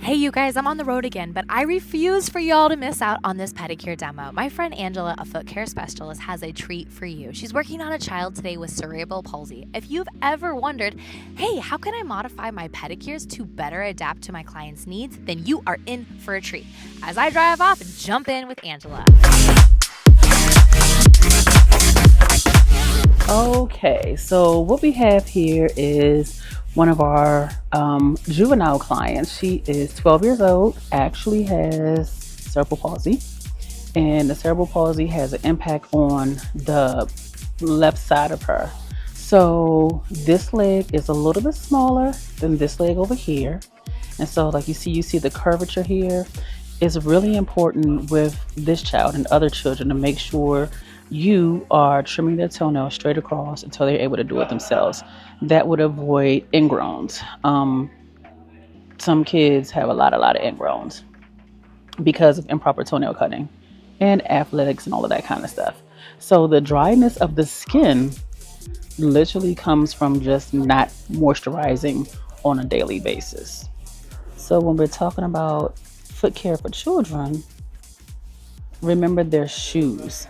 Hey you guys, I'm on the road again, but I refuse for y'all to miss out on this pedicure demo. My friend Angela, a foot care specialist, has a treat for you. She's working on a child today with cerebral palsy. If you've ever wondered, hey, how can I modify my pedicures to better adapt to my client's needs, then you are in for a treat. As I drive off, jump in with Angela. Okay, so what we have here is one of our juvenile clients. She is 12 years old, actually has cerebral palsy, and the cerebral palsy has an impact on the left side of her. So this leg is a little bit smaller than this leg over here. And so like you see the curvature here. It's really important with this child and other children to make sure you are trimming their toenails straight across until they're able to do it themselves. That would avoid ingrowns. Some kids have a lot of ingrowns because of improper toenail cutting and athletics and all of that kind of stuff. So the dryness of the skin literally comes from just not moisturizing on a daily basis. So when we're talking about foot care for children, remember their shoes.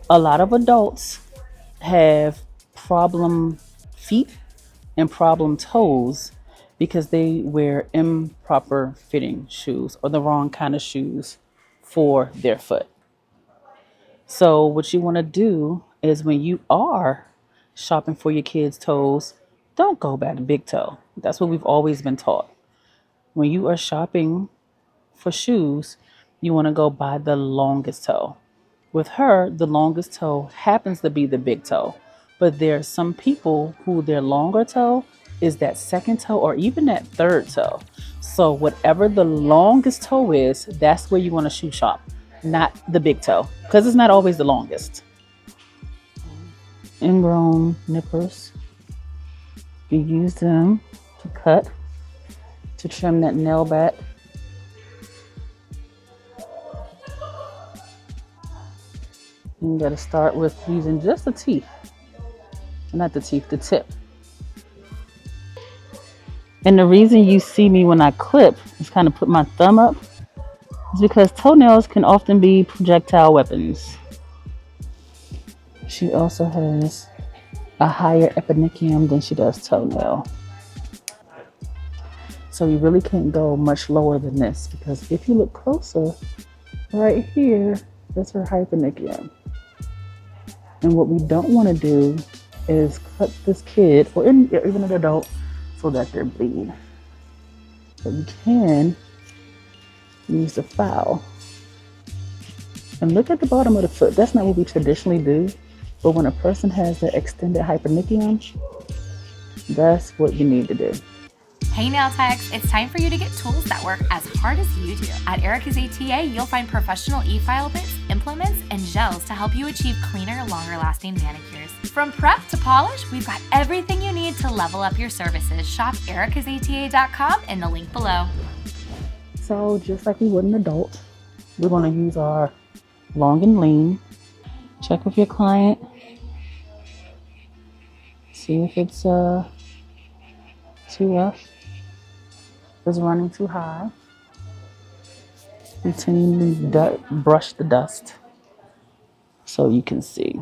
A lot of adults have problem feet and problem toes because they wear improper fitting shoes or the wrong kind of shoes for their foot. So what you want to do is when you are shopping for your kids' toes, don't go by the big toe. That's what we've always been taught. When you are shopping for shoes, you want to go by the longest toe. With her, the longest toe happens to be the big toe. But there are some people who their longer toe is that second toe or even that third toe. So whatever the longest toe is, that's where you want to shoe shop, not the big toe, because it's not always the longest. Ingrown nippers, you use them to cut, to trim that nail back. You got to start with using just the teeth, not the teeth, the tip. And the reason you see me when I clip is kind of put my thumb up is because toenails can often be projectile weapons. She also has a higher epinychium than she does toenail. So you really can't go much lower than this because if you look closer, right here, that's her hyponychium. And what we don't want to do is cut this kid or even an adult so that they're bleeding. But you can use the file. And look at the bottom of the foot. That's not what we traditionally do. But when a person has the extended hyponychium, that's what you need to do. Hey nail techs, it's time for you to get tools that work as hard as you do. At Erica's ATA, you'll find professional e-file bits, implements, and gels to help you achieve cleaner, longer-lasting manicures. From prep to polish, we've got everything you need to level up your services. Shop ericasata.com in the link below. So just like we would an adult, we're going to use our long and lean. Check with your client. See if it's too rough. Is running too high. Continually brush the dust so you can see.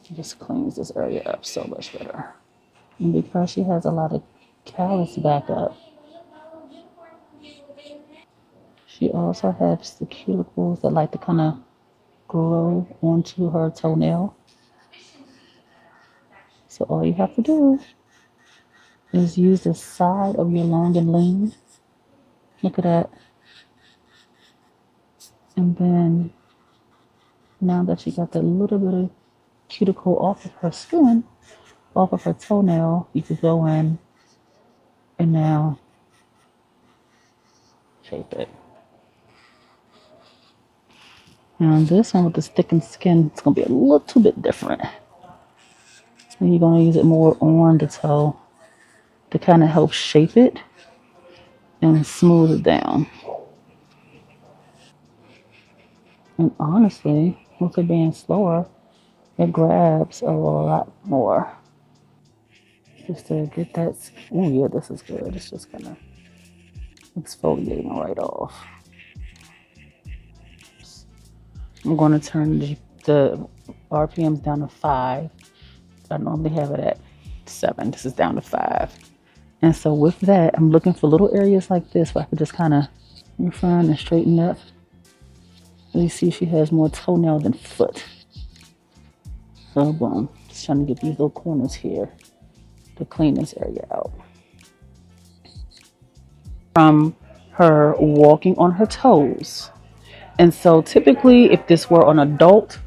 It just cleans this area up so much better. And because she has a lot of callus back up, she also has the cuticles that like to kind of grow onto her toenail. So all you have to do is use the side of your long and lean. Look at that. And then now that you got that little bit of cuticle off of her skin, off of her toenail, you could go in and now shape it. Now this one with the thickened skin, it's going to be a little bit different. So you're going to use it more on the toe to kind of help shape it and smooth it down. And honestly, with it being slower, it grabs a lot more. just to get that. Oh yeah, this is good. It's just gonna exfoliating right off. I'm going to turn the RPMs down to 5. I normally have it at 7. This is down to 5. And so with that, I'm looking for little areas like this where I can just kind of refine and straighten up. You see she has more toenail than foot. So boom, just trying to get these little corners here to clean this area out. From her walking on her toes. And so typically if this were an adult,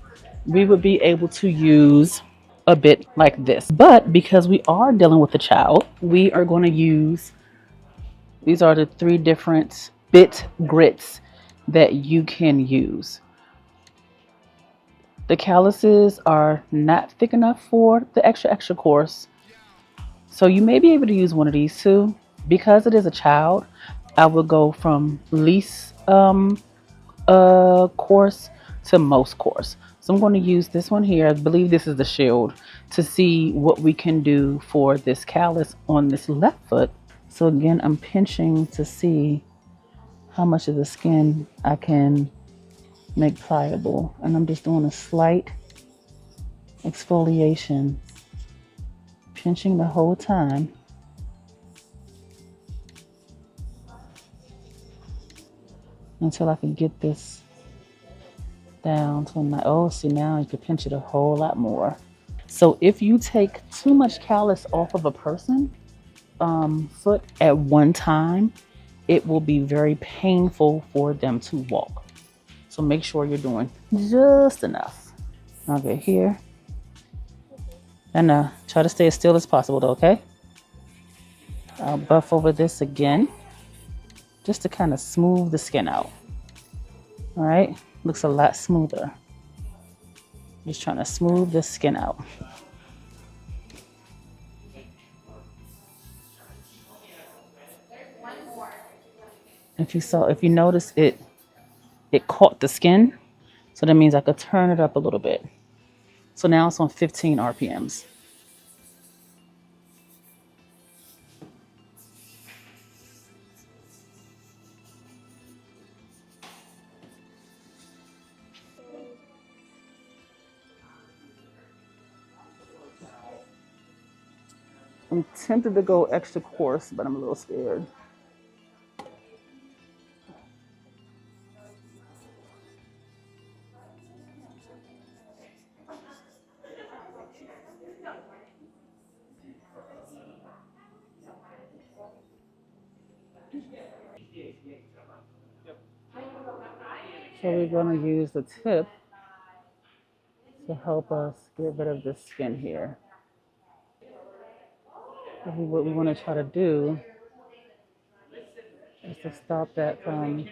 we would be able to use a bit like this. But because we are dealing with a child, we are going to use, these are the 3 different bit grits that you can use. The calluses are not thick enough for the extra coarse. So you may be able to use one of these too. Because it is a child, I will go from least coarse to most coarse. So I'm going to use this one here. I believe this is the shield, to see what we can do for this callus on this left foot. So again, I'm pinching to see how much of the skin I can make pliable. And I'm just doing a slight exfoliation, pinching the whole time. Until I can get this down to my, oh, see now you can pinch it a whole lot more. So if you take too much callus off of a person foot at one time, it will be very painful for them to walk. So make sure you're doing just enough. I'll get here. And try to stay as still as possible though, okay? I'll buff over this again, just to kind of smooth the skin out. All right, looks a lot smoother. Just trying to smooth the skin out. If you notice it caught the skin, so that means I could turn it up a little bit. So now it's on 15 RPMs. I'm tempted to go extra coarse, but I'm a little scared. So we're going to use the tip to help us get rid of the skin here. What we want to try to do is to stop that from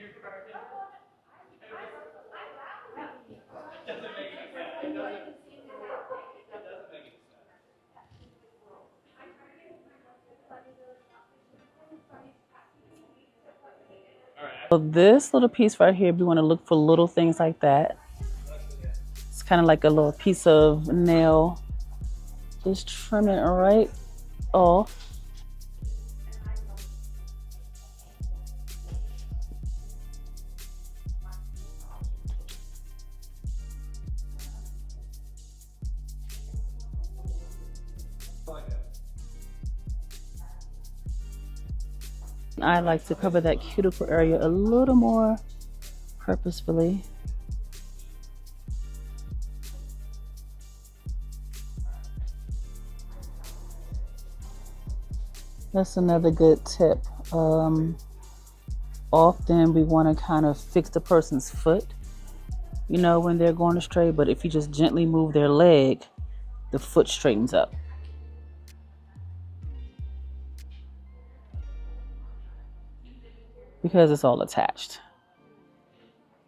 so this little piece right here, we want to look for little things like that. It's kind of like a little piece of nail. Just trim it right off. I like to cover that cuticle area a little more purposefully. That's another good tip. Often we want to kind of fix the person's foot, you know, when they're going astray, but if you just gently move their leg, the foot straightens up. Because it's all attached.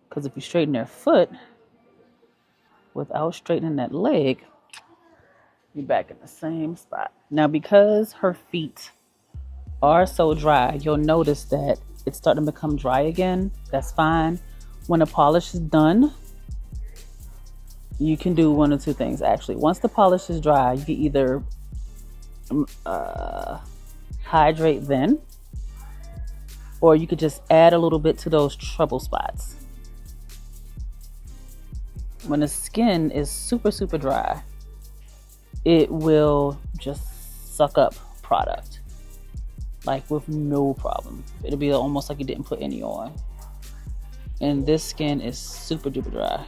Because if you straighten their foot without straightening that leg, you're back in the same spot. Now, because her feet are so dry, you'll notice that it's starting to become dry again. That's fine. When the polish is done, you can do one or two things actually. Once the polish is dry, you can either hydrate then, or you could just add a little bit to those trouble spots. When the skin is super dry, it will just suck up product like with no problem. It'll be almost like you didn't put any on. And this skin is super duper dry.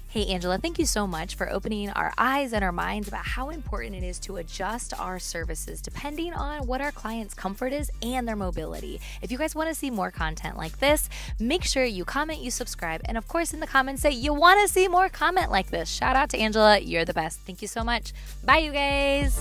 Hey, Angela, thank you so much for opening our eyes and our minds about how important it is to adjust our services depending on what our client's comfort is and their mobility. If you guys want to see more content like this, make sure you comment, you subscribe, and of course in the comments say you want to see more content like this. Shout out to Angela. You're the best. Thank you so much. Bye, you guys.